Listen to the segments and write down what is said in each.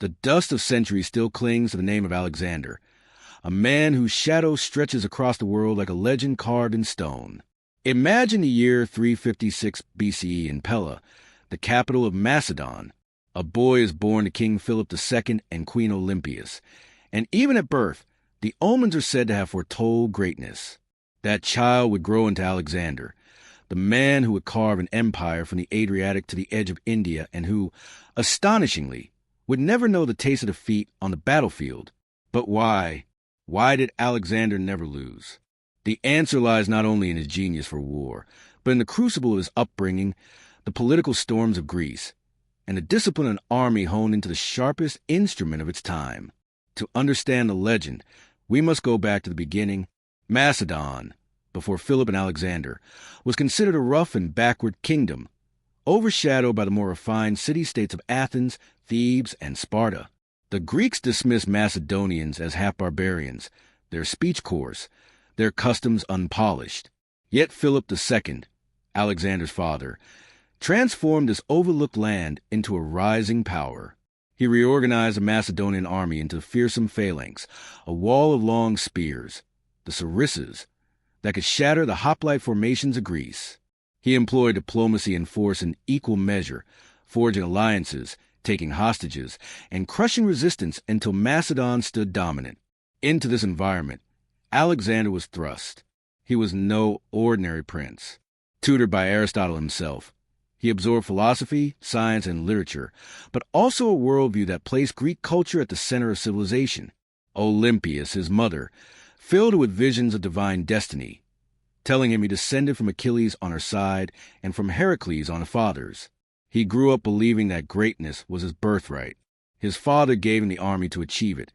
The dust of centuries still clings to the name of Alexander, a man whose shadow stretches across the world like a legend carved in stone. Imagine the year 356 BCE in Pella, the capital of Macedon. A boy is born to King Philip II and Queen Olympias, and even at birth, the omens are said to have foretold greatness. That child would grow into Alexander, the man who would carve an empire from the Adriatic to the edge of India and who, astonishingly, would never know the taste of defeat on the battlefield. But why? Why did Alexander never lose? The answer lies not only in his genius for war, but in the crucible of his upbringing, the political storms of Greece, and the discipline of an army honed into the sharpest instrument of its time. To understand the legend, we must go back to the beginning. Macedon, before Philip and Alexander, was considered a rough and backward kingdom, overshadowed by the more refined city-states of Athens, Thebes, and Sparta. The Greeks dismissed Macedonians as half-barbarians, their speech coarse, their customs unpolished. Yet Philip II, Alexander's father, transformed this overlooked land into a rising power. He reorganized the Macedonian army into a fearsome phalanx, a wall of long spears, the sarissas, that could shatter the hoplite formations of Greece. He employed diplomacy and force in equal measure, forging alliances, taking hostages, and crushing resistance until Macedon stood dominant. Into this environment, Alexander was thrust. He was no ordinary prince. Tutored by Aristotle himself, he absorbed philosophy, science, and literature, but also a worldview that placed Greek culture at the center of civilization. Olympias, his mother, filled him with visions of divine destiny, telling him he descended from Achilles on her side and from Heracles on her father's. He grew up believing that greatness was his birthright. His father gave him the army to achieve it,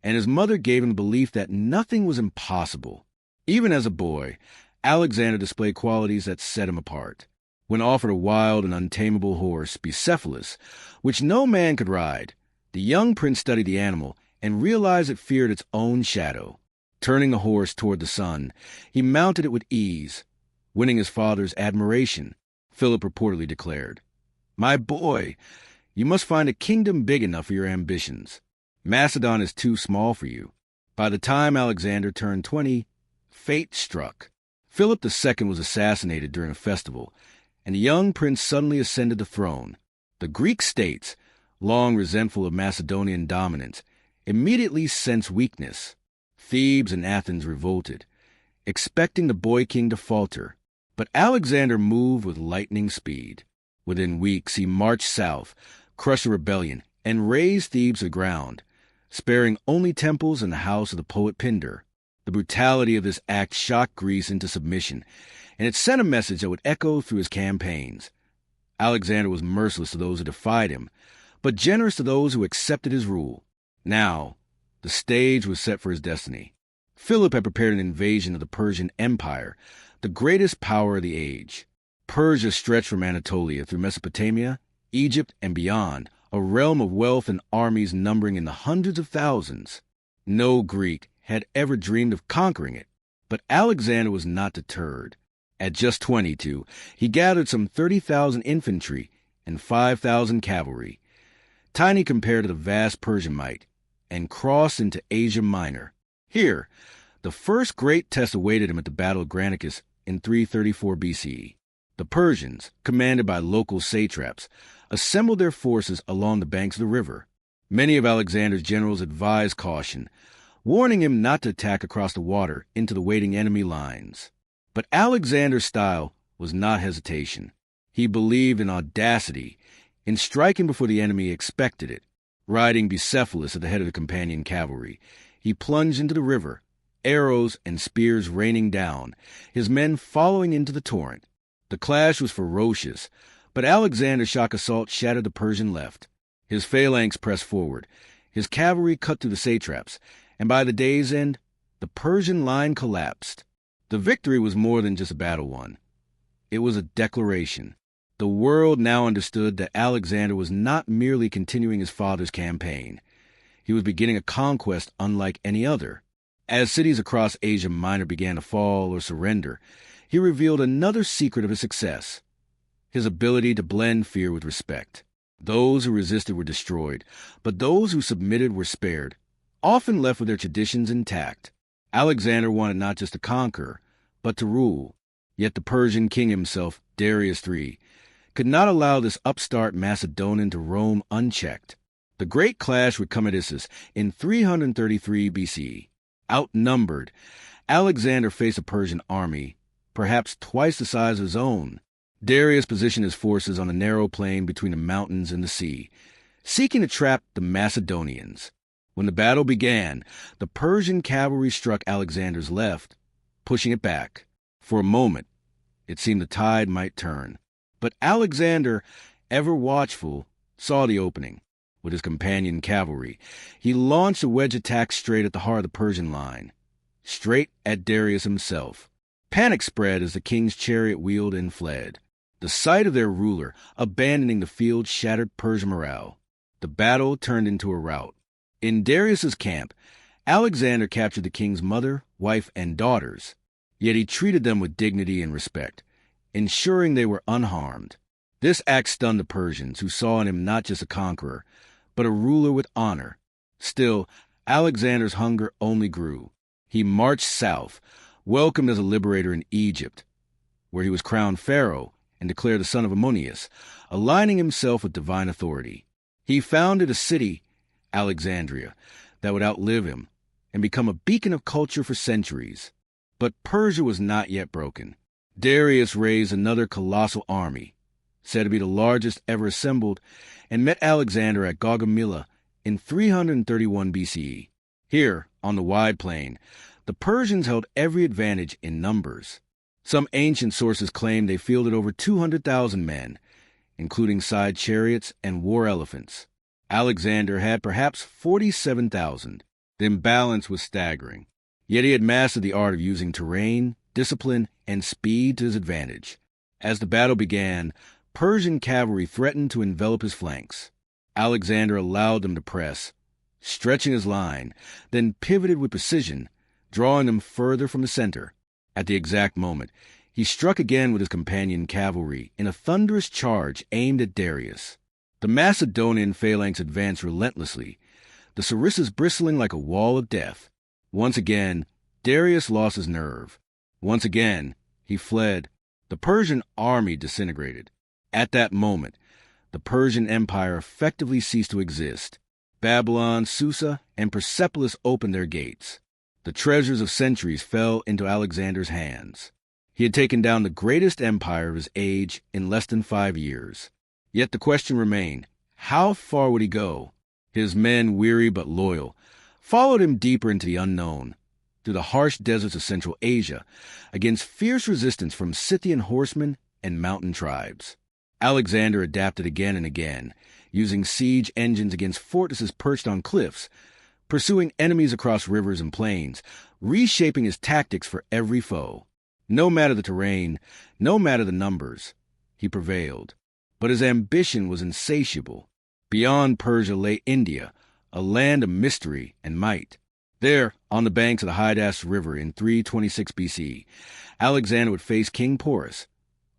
and his mother gave him the belief that nothing was impossible. Even as a boy, Alexander displayed qualities that set him apart. When offered a wild and untamable horse, Bucephalus, which no man could ride, the young prince studied the animal and realized it feared its own shadow. Turning the horse toward the sun, he mounted it with ease, winning his father's admiration. Philip reportedly declared, "My boy, you must find a kingdom big enough for your ambitions. Macedon is too small for you." By the time Alexander turned 20, fate struck. Philip II was assassinated during a festival, and the young prince suddenly ascended the throne. The Greek states, long resentful of Macedonian dominance, immediately sensed weakness. Thebes and Athens revolted, expecting the boy king to falter. But Alexander moved with lightning speed. Within weeks, he marched south, crushed a rebellion, and razed Thebes to the ground, sparing only temples and the house of the poet Pindar. The brutality of this act shocked Greece into submission, and it sent a message that would echo through his campaigns. Alexander was merciless to those who defied him, but generous to those who accepted his rule. Now, the stage was set for his destiny. Philip had prepared an invasion of the Persian Empire, the greatest power of the age. Persia stretched from Anatolia through Mesopotamia, Egypt, and beyond, a realm of wealth and armies numbering in the hundreds of thousands. No Greek had ever dreamed of conquering it, but Alexander was not deterred. At just 22, he gathered some 30,000 infantry and 5,000 cavalry, tiny compared to the vast Persian might, and crossed into Asia Minor. Here, the first great test awaited him at the Battle of Granicus in 334 BCE. The Persians, commanded by local satraps, assembled their forces along the banks of the river. Many of Alexander's generals advised caution, warning him not to attack across the water into the waiting enemy lines. But Alexander's style was not hesitation. He believed in audacity, in striking before the enemy expected it. Riding Bucephalus at the head of the companion cavalry, he plunged into the river, arrows and spears raining down, his men following into the torrent. The clash was ferocious, but Alexander's shock assault shattered the Persian left. His phalanx pressed forward, his cavalry cut through the satraps, and by the day's end, the Persian line collapsed. The victory was more than just a battle won. It was a declaration. The world now understood that Alexander was not merely continuing his father's campaign. He was beginning a conquest unlike any other. As cities across Asia Minor began to fall or surrender, he revealed another secret of his success: his ability to blend fear with respect. Those who resisted were destroyed, but those who submitted were spared, often left with their traditions intact. Alexander wanted not just to conquer, but to rule. Yet the Persian king himself, Darius III, could not allow this upstart Macedonian to roam unchecked. The great clash would come at Issus in 333 BCE. Outnumbered, Alexander faced a Persian army, perhaps twice the size of his own. Darius positioned his forces on a narrow plain between the mountains and the sea, seeking to trap the Macedonians. When the battle began, the Persian cavalry struck Alexander's left, pushing it back. For a moment, it seemed the tide might turn. But Alexander, ever watchful, saw the opening. With his companion cavalry, he launched a wedge attack straight at the heart of the Persian line, straight at Darius himself. Panic spread as the king's chariot wheeled and fled. The sight of their ruler abandoning the field shattered Persian morale. The battle turned into a rout. In Darius's camp, Alexander captured the king's mother, wife, and daughters, yet he treated them with dignity and respect, ensuring they were unharmed. This act stunned the Persians, who saw in him not just a conqueror, but a ruler with honor. Still, Alexander's hunger only grew. He marched south, welcomed as a liberator in Egypt, where he was crowned pharaoh and declared the son of Ammonius, aligning himself with divine authority. He founded a city, Alexandria, that would outlive him and become a beacon of culture for centuries. But Persia was not yet broken. Darius raised another colossal army, said to be the largest ever assembled, and met Alexander at Gaugamela in 331 BCE. Here, on the wide plain, the Persians held every advantage in numbers. Some ancient sources claim they fielded over 200,000 men, including side chariots and war elephants. Alexander had perhaps 47,000. The imbalance was staggering. Yet he had mastered the art of using terrain, discipline, and speed to his advantage. As the battle began, Persian cavalry threatened to envelop his flanks. Alexander allowed them to press, stretching his line, then pivoted with precision, drawing them further from the center. At the exact moment, he struck again with his companion cavalry in a thunderous charge aimed at Darius. The Macedonian phalanx advanced relentlessly, the sarissas bristling like a wall of death. Once again, Darius lost his nerve. Once again, he fled. The Persian army disintegrated. At that moment, the Persian Empire effectively ceased to exist. Babylon, Susa, and Persepolis opened their gates. The treasures of centuries fell into Alexander's hands. He had taken down the greatest empire of his age in less than 5 years. Yet the question remained, how far would he go? His men, weary but loyal, followed him deeper into the unknown, through the harsh deserts of Central Asia, against fierce resistance from Scythian horsemen and mountain tribes. Alexander adapted again and again, using siege engines against fortresses perched on cliffs, pursuing enemies across rivers and plains, reshaping his tactics for every foe. No matter the terrain, no matter the numbers, he prevailed. But his ambition was insatiable. Beyond Persia lay India, a land of mystery and might. There, on the banks of the Hydaspes River in 326 BC, Alexander would face King Porus,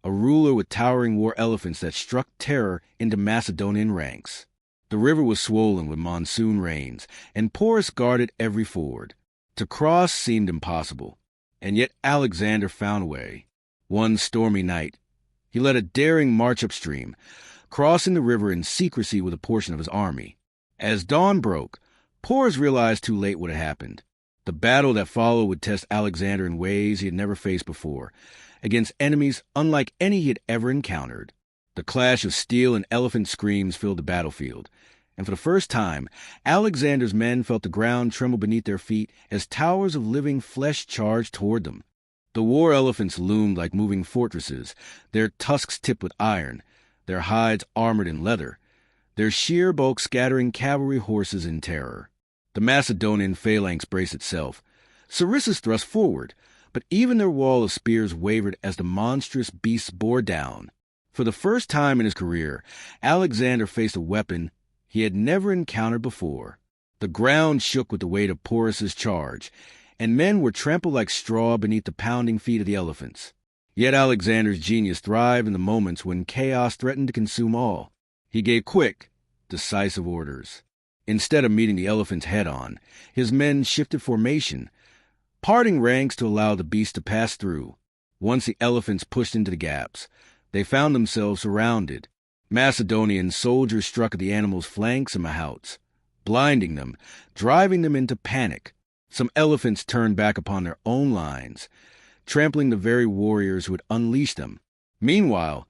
a ruler with towering war elephants that struck terror into Macedonian ranks. The river was swollen with monsoon rains, and Porus guarded every ford. To cross seemed impossible, and yet Alexander found a way. One stormy night, he led a daring march upstream, crossing the river in secrecy with a portion of his army. As dawn broke, Porus realized too late what had happened. The battle that followed would test Alexander in ways he had never faced before, against enemies unlike any he had ever encountered. The clash of steel and elephant screams filled the battlefield, and for the first time, Alexander's men felt the ground tremble beneath their feet as towers of living flesh charged toward them. The war elephants loomed like moving fortresses, their tusks tipped with iron, their hides armored in leather, their sheer bulk scattering cavalry horses in terror. The Macedonian phalanx braced itself. Sarissas thrust forward, but even their wall of spears wavered as the monstrous beasts bore down. For the first time in his career, Alexander faced a weapon he had never encountered before. The ground shook with the weight of Porus's charge, and men were trampled like straw beneath the pounding feet of the elephants. Yet Alexander's genius thrived in the moments when chaos threatened to consume all. He gave quick, decisive orders. Instead of meeting the elephants head-on, his men shifted formation, parting ranks to allow the beast to pass through. Once the elephants pushed into the gaps, they found themselves surrounded. Macedonian soldiers struck at the animals' flanks and mahouts, blinding them, driving them into panic. Some elephants turned back upon their own lines, trampling the very warriors who had unleashed them. Meanwhile,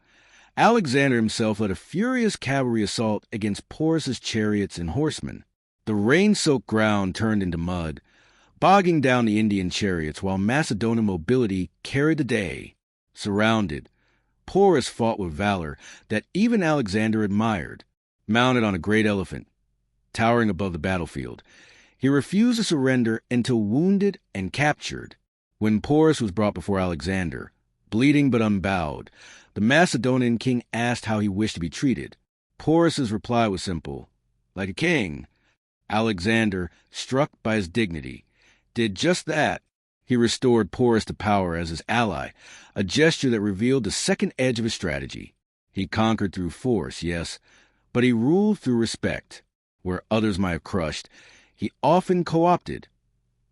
Alexander himself led a furious cavalry assault against Porus's chariots and horsemen. The rain-soaked ground turned into mud, bogging down the Indian chariots while Macedonian mobility carried the day. Surrounded, Porus fought with valor that even Alexander admired. Mounted on a great elephant, towering above the battlefield, he refused to surrender until wounded and captured. When Porus was brought before Alexander, bleeding but unbowed, the Macedonian king asked how he wished to be treated. Porus's reply was simple: like a king. Alexander, struck by his dignity, did just that. He restored Porus to power as his ally, a gesture that revealed the second edge of his strategy. He conquered through force, yes, but he ruled through respect. Where others might have crushed, he often co-opted,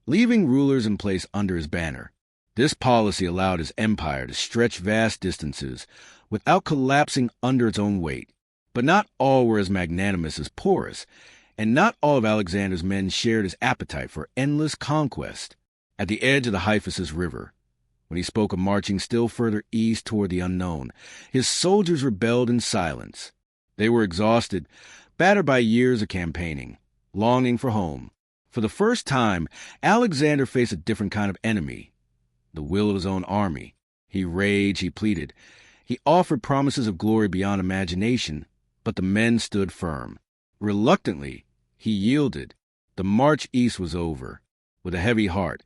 leaving rulers in place under his banner. This policy allowed his empire to stretch vast distances without collapsing under its own weight. But not all were as magnanimous as Porus, and not all of Alexander's men shared his appetite for endless conquest. At the edge of the Hyphasis River, when he spoke of marching still further east toward the unknown, his soldiers rebelled in silence. They were exhausted, battered by years of campaigning, longing for home. For the first time, Alexander faced a different kind of enemy, the will of his own army. He raged, he pleaded. He offered promises of glory beyond imagination, but the men stood firm. Reluctantly, he yielded. The march east was over. With a heavy heart,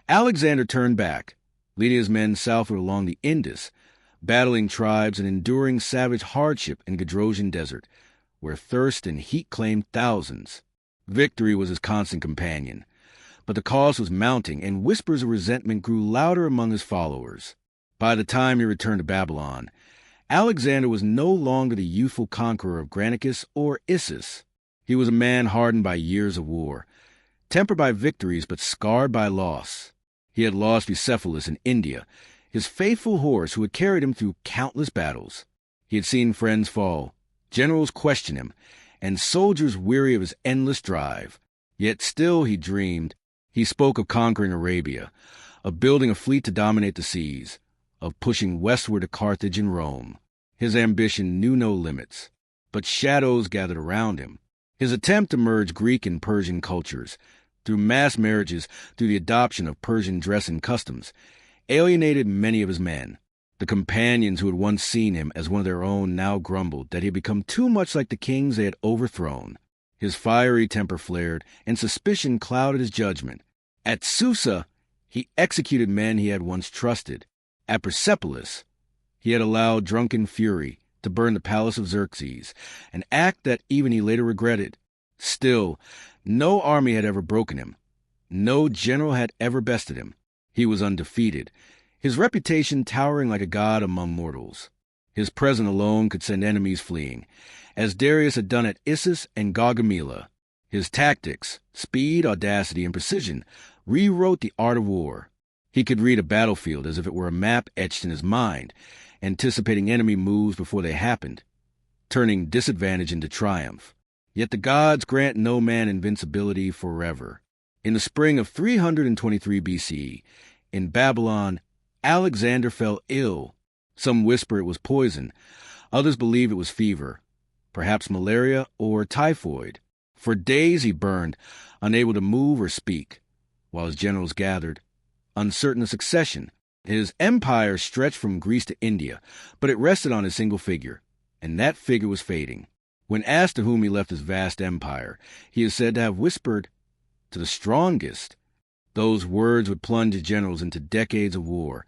Alexander turned back, leading his men southward along the Indus, battling tribes and enduring savage hardship in Gedrosian desert, where thirst and heat claimed thousands. Victory was his constant companion, but the cost was mounting, and whispers of resentment grew louder among his followers. By the time he returned to Babylon, Alexander was no longer the youthful conqueror of Granicus or Issus. He was a man hardened by years of war, tempered by victories but scarred by loss. He had lost Bucephalus in India, his faithful horse who had carried him through countless battles. He had seen friends fall, generals question him, and soldiers weary of his endless drive. Yet still he dreamed. He spoke of conquering Arabia, of building a fleet to dominate the seas, of pushing westward to Carthage and Rome. His ambition knew no limits, but shadows gathered around him. His attempt to merge Greek and Persian cultures, through mass marriages, through the adoption of Persian dress and customs, alienated many of his men. The companions who had once seen him as one of their own now grumbled that he had become too much like the kings they had overthrown. His fiery temper flared, and suspicion clouded his judgment. At Susa, he executed men he had once trusted. At Persepolis, he had allowed drunken fury to burn the palace of Xerxes, an act that even he later regretted. Still, no army had ever broken him. No general had ever bested him. He was undefeated, his reputation towering like a god among mortals. His presence alone could send enemies fleeing, as Darius had done at Issus and Gaugamela. His tactics, speed, audacity, and precision rewrote the art of war. He could read a battlefield as if it were a map etched in his mind, anticipating enemy moves before they happened, turning disadvantage into triumph. Yet the gods grant no man invincibility forever. In the spring of 323 BCE, in Babylon, Alexander fell ill. Some whisper it was poison. Others believe it was fever, perhaps malaria or typhoid. For days he burned, unable to move or speak, while his generals gathered, uncertain of succession. His empire stretched from Greece to India, but it rested on a single figure, and that figure was fading. When asked to whom he left his vast empire, he is said to have whispered, "To the strongest." Those words would plunge his generals into decades of war,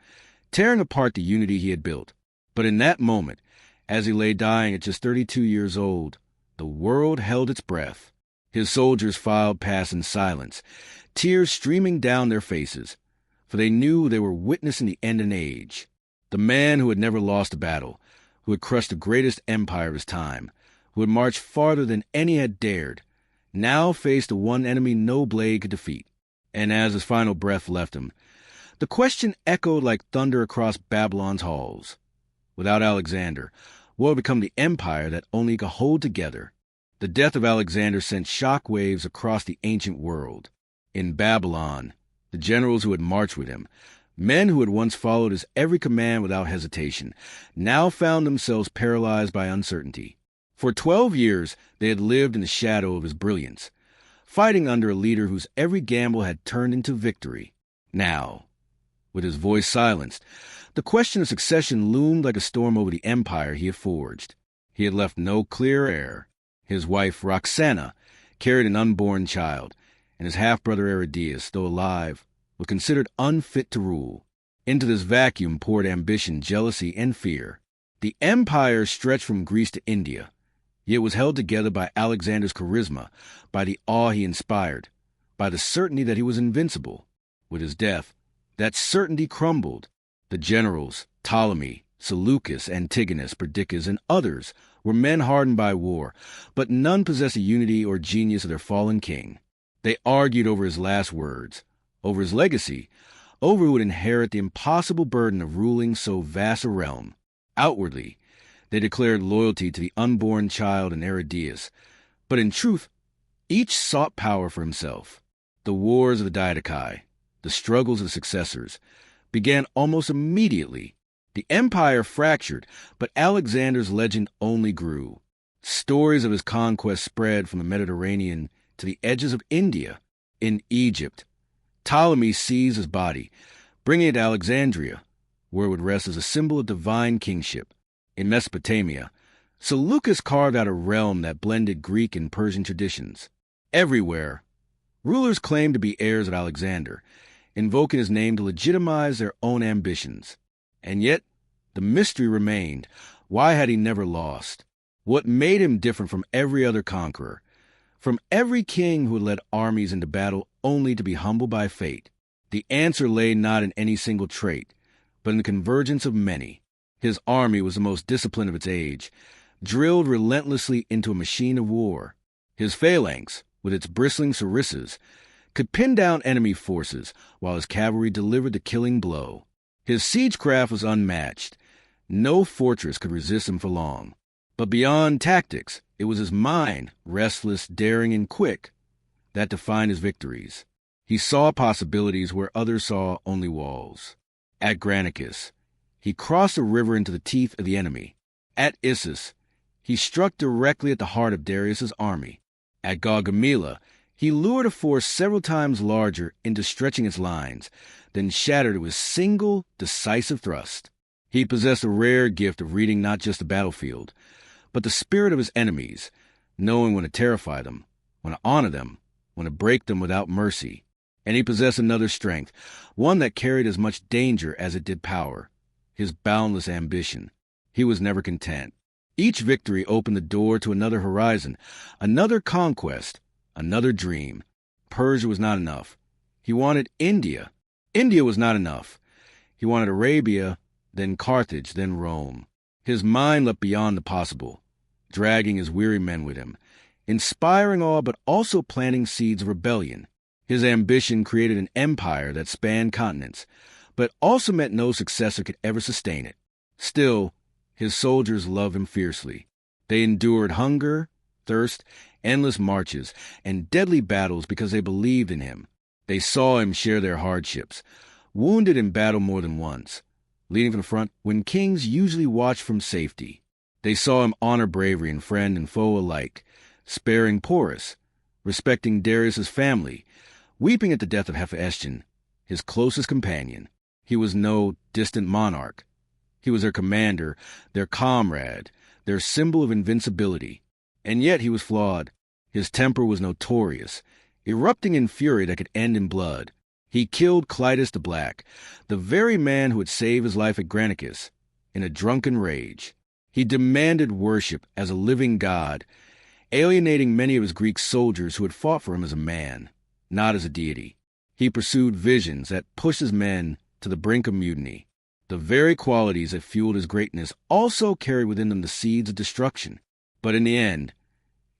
tearing apart the unity he had built. But in that moment, as he lay dying at just 32 years old, the world held its breath. His soldiers filed past in silence, tears streaming down their faces, for they knew they were witnessing the end of an age. The man who had never lost a battle, who had crushed the greatest empire of his time, who had marched farther than any had dared, now faced the one enemy no blade could defeat. And as his final breath left him, the question echoed like thunder across Babylon's halls. Without Alexander, what would become the empire that only could hold together? The death of Alexander sent shock waves across the ancient world. In Babylon, the generals who had marched with him, men who had once followed his every command without hesitation, now found themselves paralyzed by uncertainty. For 12 years, they had lived in the shadow of his brilliance, fighting under a leader whose every gamble had turned into victory. Now, with his voice silenced, the question of succession loomed like a storm over the empire he had forged. He had left no clear heir. His wife, Roxana, carried an unborn child, and his half-brother Aridaeus, though alive, was considered unfit to rule. Into this vacuum poured ambition, jealousy, and fear. The empire stretched from Greece to India, yet was held together by Alexander's charisma, by the awe he inspired, by the certainty that he was invincible. With his death, that certainty crumbled. The generals, Ptolemy, Seleucus, Antigonus, Perdiccas, and others were men hardened by war, but none possessed the unity or genius of their fallen king. They argued over his last words, over his legacy, over who would inherit the impossible burden of ruling so vast a realm. Outwardly, they declared loyalty to the unborn child and Aridaeus, but in truth, each sought power for himself. The wars of the Diadochi, the struggles of the successors, began almost immediately. The empire fractured, but Alexander's legend only grew. Stories of his conquest spread from the Mediterranean to the edges of India. In Egypt, Ptolemy seized his body, bringing it to Alexandria, where it would rest as a symbol of divine kingship. In Mesopotamia, Seleucus carved out a realm that blended Greek and Persian traditions. Everywhere, rulers claimed to be heirs of Alexander, invoking his name to legitimize their own ambitions. And yet, the mystery remained. Why had he never lost? What made him different from every other conqueror, from every king who had led armies into battle only to be humbled by fate? The answer lay not in any single trait, but in the convergence of many. His army was the most disciplined of its age, drilled relentlessly into a machine of war. His phalanx, with its bristling sarissas, could pin down enemy forces, while his cavalry delivered the killing blow. His siegecraft was unmatched. No fortress could resist him for long. But beyond tactics, it was his mind, restless, daring, and quick, that defined his victories. He saw possibilities where others saw only walls. At Granicus, he crossed a river into the teeth of the enemy. At Issus, he struck directly at the heart of Darius's army. At Gaugamela, he lured a force several times larger into stretching its lines, then shattered it with single, decisive thrust. He possessed a rare gift of reading not just the battlefield, but the spirit of his enemies, knowing when to terrify them, when to honor them, when to break them without mercy. And he possessed another strength, one that carried as much danger as it did power, his boundless ambition. He was never content. Each victory opened the door to another horizon, another conquest, another dream. Persia was not enough. He wanted India. India was not enough. He wanted Arabia, then Carthage, then Rome. His mind leapt beyond the possible, dragging his weary men with him, inspiring awe but also planting seeds of rebellion. His ambition created an empire that spanned continents, but also meant no successor could ever sustain it. Still, his soldiers loved him fiercely. They endured hunger, thirst, endless marches, and deadly battles because they believed in him. They saw him share their hardships, wounded in battle more than once, leading from the front when kings usually watched from safety. They saw him honor bravery in friend and foe alike, sparing Porus, respecting Darius's family, weeping at the death of Hephaestion, his closest companion. He was no distant monarch. He was their commander, their comrade, their symbol of invincibility. And yet he was flawed. His temper was notorious, erupting in fury that could end in blood. He killed Clitus the Black, the very man who had saved his life at Granicus, in a drunken rage. He demanded worship as a living god, alienating many of his Greek soldiers who had fought for him as a man, not as a deity. He pursued visions that pushed his men to the brink of mutiny. The very qualities that fueled his greatness also carried within them the seeds of destruction. But in the end,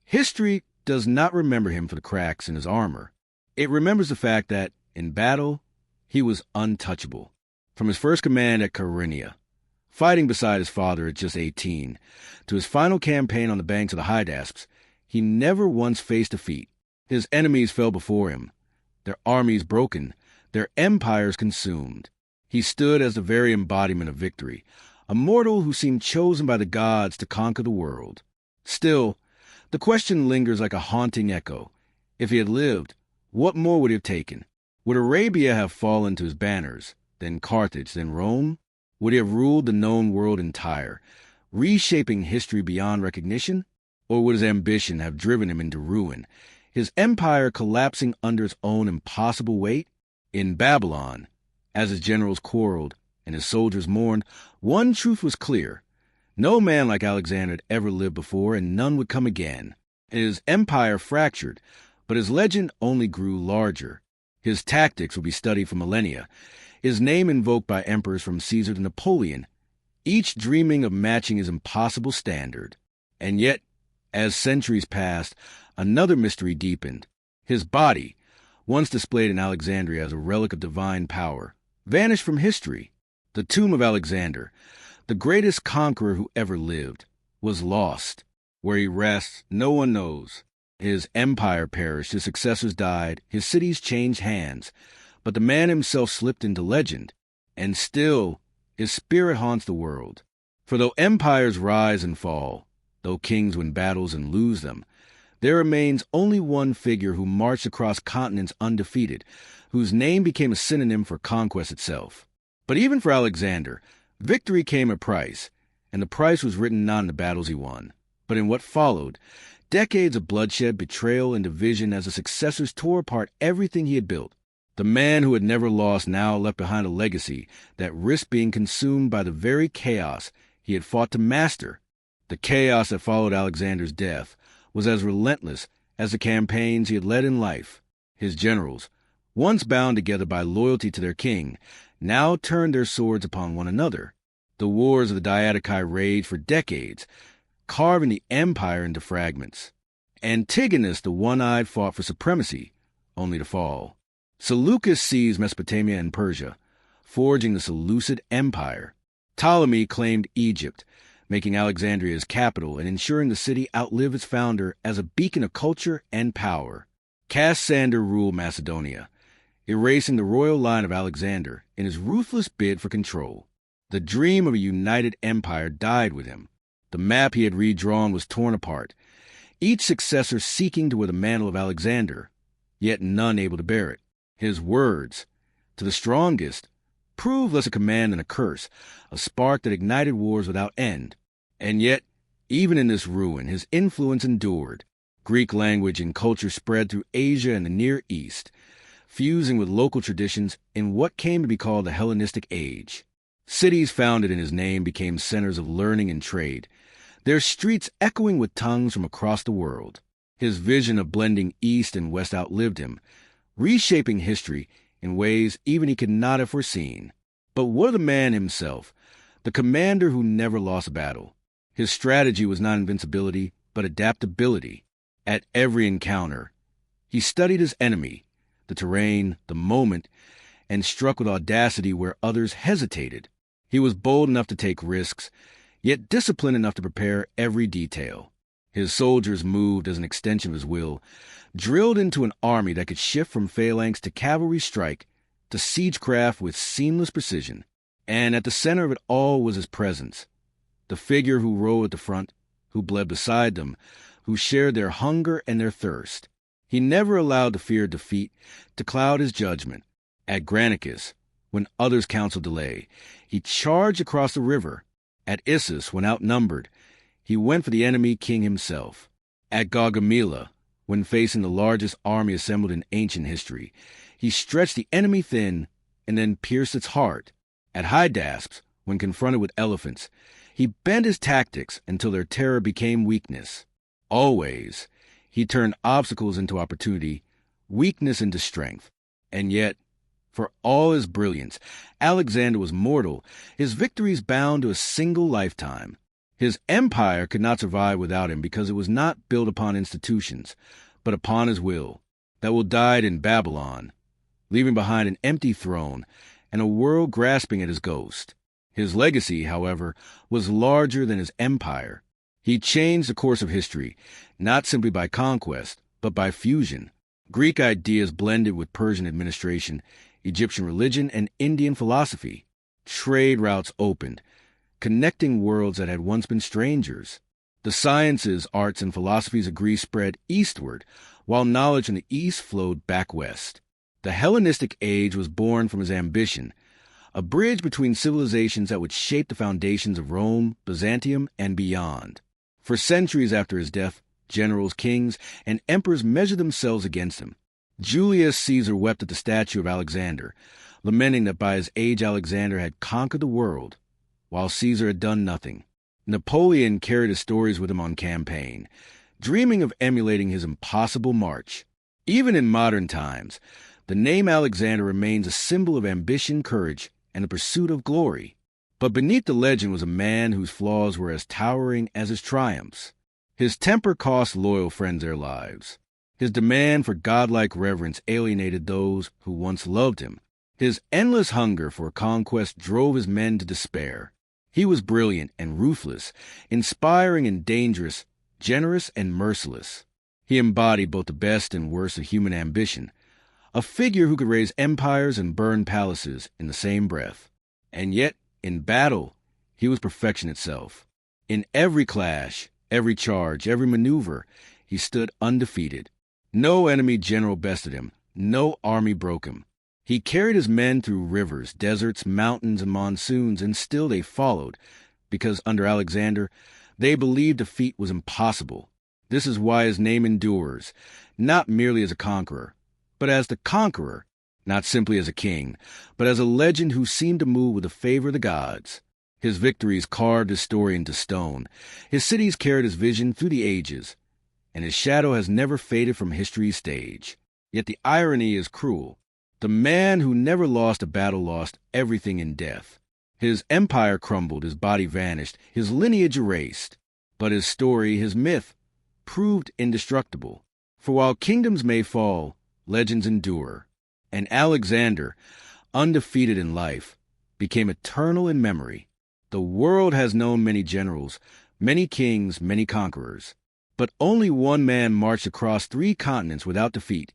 history does not remember him for the cracks in his armor. It remembers the fact that, in battle, he was untouchable. From his first command at Carina, fighting beside his father at just 18, to his final campaign on the banks of the Hydaspes, he never once faced defeat. His enemies fell before him, their armies broken, their empires consumed. He stood as the very embodiment of victory, a mortal who seemed chosen by the gods to conquer the world. Still, the question lingers like a haunting echo. If he had lived, what more would he have taken? Would Arabia have fallen to his banners, then Carthage, then Rome? Would he have ruled the known world entire, reshaping history beyond recognition? Or would his ambition have driven him into ruin, his empire collapsing under its own impossible weight? In Babylon, as his generals quarreled and his soldiers mourned, one truth was clear. No man like Alexander had ever lived before, and none would come again. His empire fractured, but his legend only grew larger. His tactics would be studied for millennia, his name invoked by emperors from Caesar to Napoleon, each dreaming of matching his impossible standard. And yet, as centuries passed, another mystery deepened. His body, once displayed in Alexandria as a relic of divine power, vanished from history. The tomb of Alexander, the greatest conqueror who ever lived, was lost. Where he rests, no one knows. His empire perished, his successors died, his cities changed hands, but the man himself slipped into legend, and still his spirit haunts the world. For though empires rise and fall, though kings win battles and lose them, there remains only one figure who marched across continents undefeated, whose name became a synonym for conquest itself. But even for Alexander, victory came at a price, and the price was written not in the battles he won, but in what followed, decades of bloodshed, betrayal, and division as the successors tore apart everything he had built. The man who had never lost now left behind a legacy that risked being consumed by the very chaos he had fought to master. The chaos that followed Alexander's death was as relentless as the campaigns he had led in life. His generals, once bound together by loyalty to their king, now turned their swords upon one another. The wars of the Diadochi raged for decades, carving the empire into fragments. Antigonus the One-Eyed fought for supremacy, only to fall. Seleucus seized Mesopotamia and Persia, forging the Seleucid Empire. Ptolemy claimed Egypt, making Alexandria his capital and ensuring the city outlived its founder as a beacon of culture and power. Cassander ruled Macedonia, erasing the royal line of Alexander in his ruthless bid for control. The dream of a united empire died with him. The map he had redrawn was torn apart, each successor seeking to wear the mantle of Alexander, yet none able to bear it. His words, to the strongest, proved less a command than a curse, a spark that ignited wars without end. And yet, even in this ruin, his influence endured. Greek language and culture spread through Asia and the Near East, fusing with local traditions in what came to be called the Hellenistic Age. Cities founded in his name became centers of learning and trade, their streets echoing with tongues from across the world. His vision of blending East and West outlived him, reshaping history in ways even he could not have foreseen. But what of the man himself, the commander who never lost a battle? His strategy was not invincibility, but adaptability. At every encounter, he studied his enemy, the terrain, the moment, and struck with audacity where others hesitated. He was bold enough to take risks, yet disciplined enough to prepare every detail. His soldiers moved as an extension of his will, drilled into an army that could shift from phalanx to cavalry strike to siegecraft with seamless precision. And at the center of it all was his presence, the figure who rode at the front, who bled beside them, who shared their hunger and their thirst. He never allowed the fear of defeat to cloud his judgment. At Granicus, when others counseled delay, he charged across the river. At Issus, when outnumbered, he went for the enemy king himself. At Gaugamela, when facing the largest army assembled in ancient history, he stretched the enemy thin and then pierced its heart. At Hydaspes, when confronted with elephants, he bent his tactics until their terror became weakness. Always, he turned obstacles into opportunity, weakness into strength. And yet, for all his brilliance, Alexander was mortal, his victories bound to a single lifetime. His empire could not survive without him because it was not built upon institutions, but upon his will, that will died in Babylon, leaving behind an empty throne and a world grasping at his ghost. His legacy, however, was larger than his empire. He changed the course of history, not simply by conquest, but by fusion. Greek ideas blended with Persian administration, Egyptian religion, and Indian philosophy. Trade routes opened, connecting worlds that had once been strangers. The sciences, arts, and philosophies of Greece spread eastward, while knowledge from the east flowed back west. The Hellenistic age was born from his ambition, a bridge between civilizations that would shape the foundations of Rome, Byzantium, and beyond. For centuries after his death, generals, kings, and emperors measured themselves against him. Julius Caesar wept at the statue of Alexander, lamenting that by his age Alexander had conquered the world, while Caesar had done nothing. Napoleon carried his stories with him on campaign, dreaming of emulating his impossible march. Even in modern times, the name Alexander remains a symbol of ambition, courage, and the pursuit of glory. But beneath the legend was a man whose flaws were as towering as his triumphs. His temper cost loyal friends their lives. His demand for godlike reverence alienated those who once loved him. His endless hunger for conquest drove his men to despair. He was brilliant and ruthless, inspiring and dangerous, generous and merciless. He embodied both the best and worst of human ambition, a figure who could raise empires and burn palaces in the same breath. And yet, in battle, he was perfection itself. In every clash, every charge, every maneuver, he stood undefeated. No enemy general bested him, no army broke him. He carried his men through rivers, deserts, mountains, and monsoons, and still they followed, because under Alexander, they believed defeat was impossible. This is why his name endures, not merely as a conqueror, but as the conqueror, not simply as a king, but as a legend who seemed to move with the favor of the gods. His victories carved his story into stone. His cities carried his vision through the ages, and his shadow has never faded from history's stage. Yet the irony is cruel. The man who never lost a battle lost everything in death. His empire crumbled, his body vanished, his lineage erased. But his story, his myth, proved indestructible. For while kingdoms may fall, legends endure. And Alexander, undefeated in life, became eternal in memory. The world has known many generals, many kings, many conquerors. But only one man marched across 3 continents without defeat.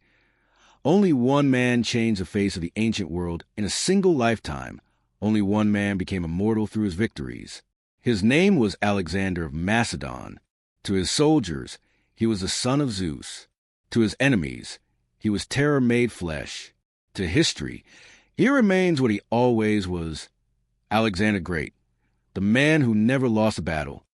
Only one man changed the face of the ancient world in a single lifetime. Only one man became immortal through his victories. His name was Alexander of Macedon. To his soldiers, he was the son of Zeus. To his enemies, he was terror made flesh. To history, he remains what he always was, Alexander Great, the man who never lost a battle,